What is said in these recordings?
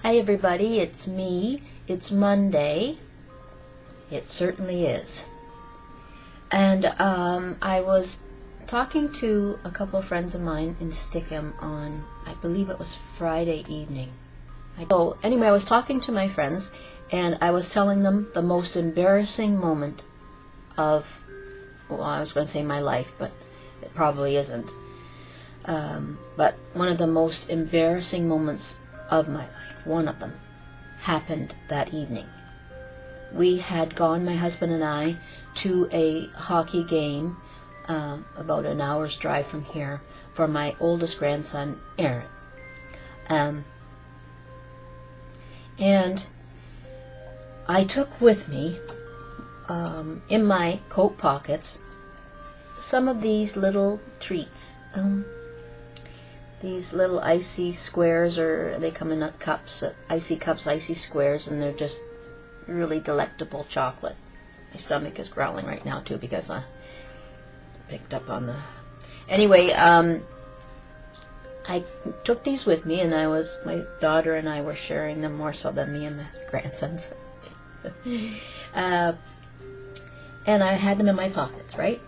Hi everybody, it's me. It's Monday. It certainly is. And I was talking to a couple of friends of mine in Stickham on, I believe it was Friday evening. So anyway, I was talking to my friends and I was telling them the most embarrassing moment of, well, I was going to say my life, but it probably isn't. But one of the most embarrassing moments of my life, one of them, happened that evening. We had gone, my husband and I, to a hockey game about an hour's drive from here for my oldest grandson, Aaron. And I took with me, in my coat pockets, some of these little treats. These little icy squares, or they come in cups, icy cups, icy squares, and they're just really delectable chocolate. My stomach is growling right now too because I picked up on the... Anyway, I took these with me, and my daughter and I were sharing them, more so than me and the grandsons. And I had them in my pockets, right?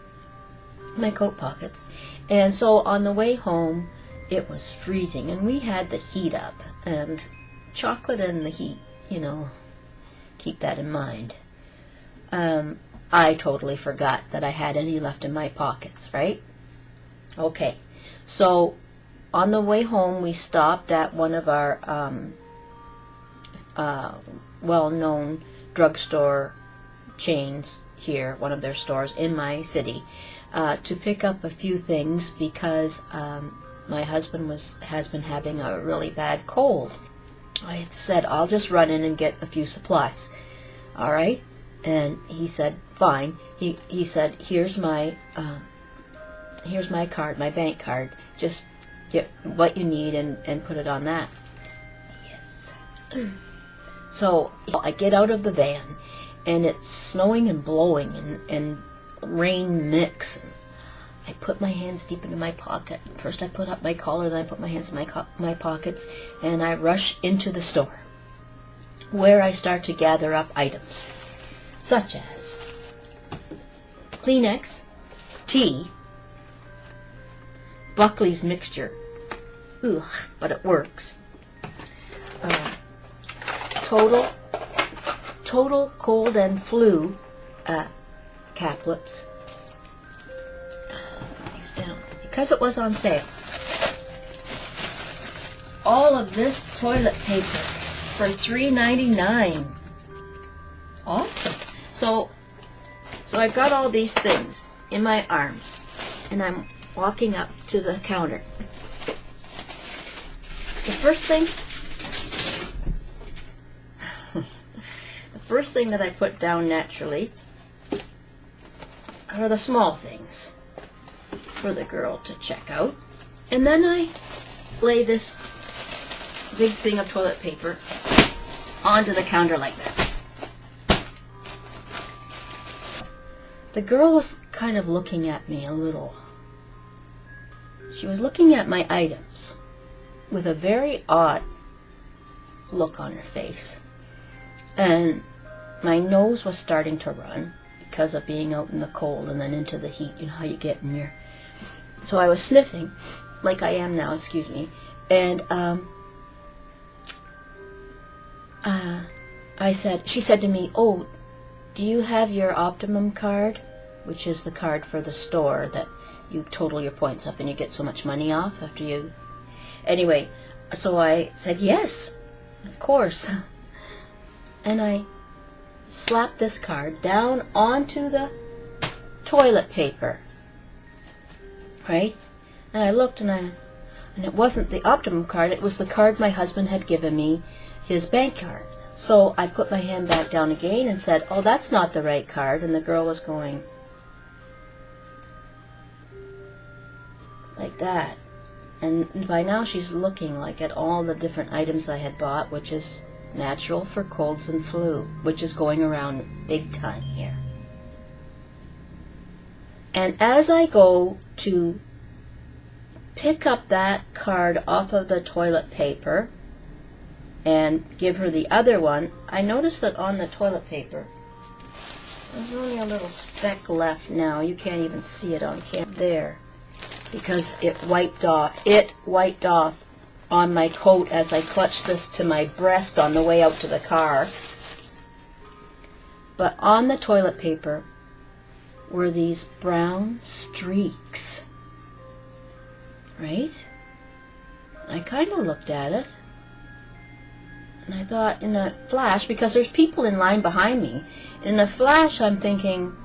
My coat pockets. And so on the way home, it was freezing, and we had the heat up, and chocolate and the heat, you know, keep that in mind. I totally forgot that I had any left in my pockets, right? Okay, so on the way home, we stopped at one of our well-known drugstore chains here, one of their stores in my city, to pick up a few things because my husband has been having a really bad cold. I said, I'll just run in and get a few supplies. All right? And he said, fine. He said, here's my card, my bank card. Just get what you need and put it on that. Yes. So I get out of the van, and it's snowing and blowing, and rain mix. I put my hands deep into my pocket. First I put up my collar, then I put my hands in my pockets, and I rush into the store, where I start to gather up items, such as Kleenex, tea, Buckley's mixture, ugh, but it works, total cold and flu caplets, down because it was on sale. All of this toilet paper for $3.99. Awesome. So I've got all these things in my arms, and I'm walking up to the counter. The first thing that I put down naturally are the small things for the girl to check out, and then I lay this big thing of toilet paper onto the counter like that. The girl was kind of looking at me a little. She was looking at my items with a very odd look on her face, and my nose was starting to run because of being out in the cold and then into the heat. You know how you get in your... So I was sniffing, like I am now, excuse me, and she said to me, oh, do you have your Optimum card, which is the card for the store that you total your points up and you get so much money off after you... Anyway, so I said, yes, of course. And I slapped this card down onto the toilet paper. Right? And I looked, and it wasn't the Optimum card, it was the card my husband had given me, his bank card. So I put my hand back down again and said, oh, that's not the right card. And the girl was going like that. And by now she's looking like at all the different items I had bought, which is natural for colds and flu, which is going around big time here. And as I go to pick up that card off of the toilet paper, and give her the other one, I noticed that on the toilet paper, there's only a little speck left now. You can't even see it on camera there, because it wiped off. It wiped off on my coat as I clutched this to my breast on the way out to the car. But on the toilet paper were these brown streaks, right? I kind of looked at it, and I thought in a flash, because there's people in line behind me, in a flash I'm thinking,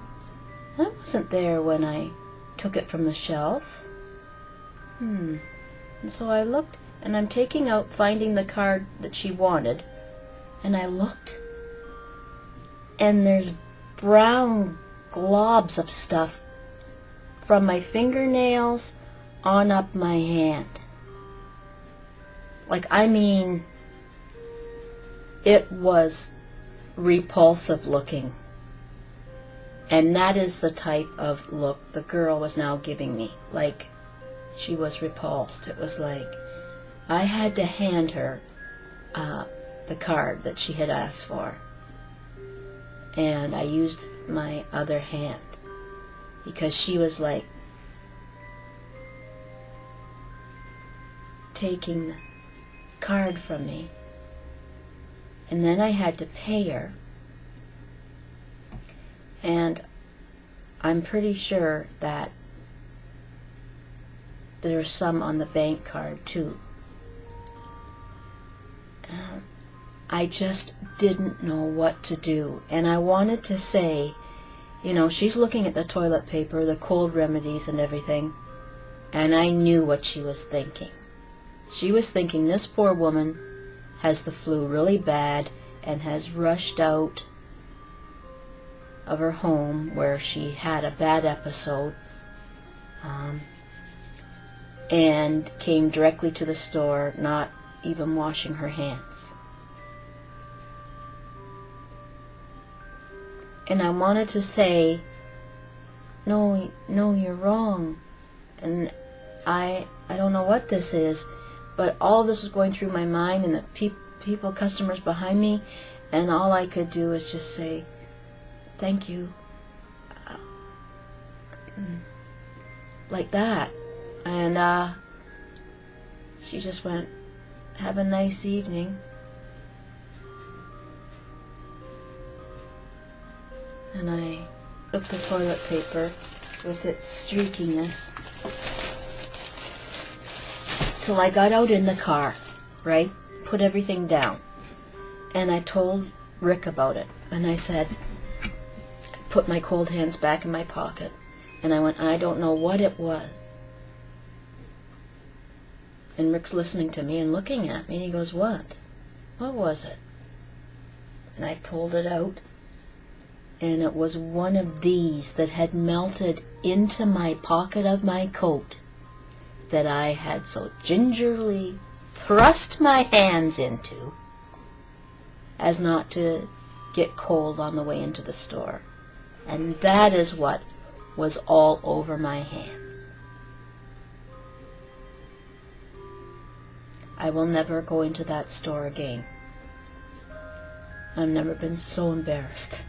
that wasn't there when I took it from the shelf. And so I looked, and I'm taking out, finding the card that she wanted, and I looked, and there's brown globs of stuff from my fingernails on up my hand. Like, I mean, it was repulsive looking. And that is the type of look the girl was now giving me. Like, she was repulsed. It was like I had to hand her the card that she had asked for. And I used my other hand, because she was like taking the card from me. And then I had to pay her. And I'm pretty sure that there's some on the bank card too. I just didn't know what to do. And I wanted to say, you know, she's looking at the toilet paper, the cold remedies and everything, and I knew what she was thinking. She was thinking this poor woman has the flu really bad and has rushed out of her home where she had a bad episode, and came directly to the store, not even washing her hands. And I wanted to say, no, you're wrong, and I don't know what this is, but all of this was going through my mind, and the customers behind me, and all I could do was just say, thank you, like that. And she just went, have a nice evening. And I took the toilet paper with its streakiness till I got out in the car, right? Put everything down. And I told Rick about it. And I said, put my cold hands back in my pocket. And I went, I don't know what it was. And Rick's listening to me and looking at me, and he goes, what? What was it? And I pulled it out, and it was one of these that had melted into my pocket of my coat that I had so gingerly thrust my hands into as not to get cold on the way into the store. And that is what was all over my hands. I will never go into that store again. I've never been so embarrassed.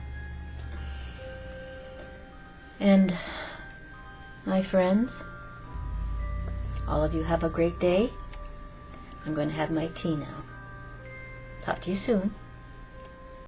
And my friends, all of you have a great day. I'm going to have my tea now. Talk to you soon.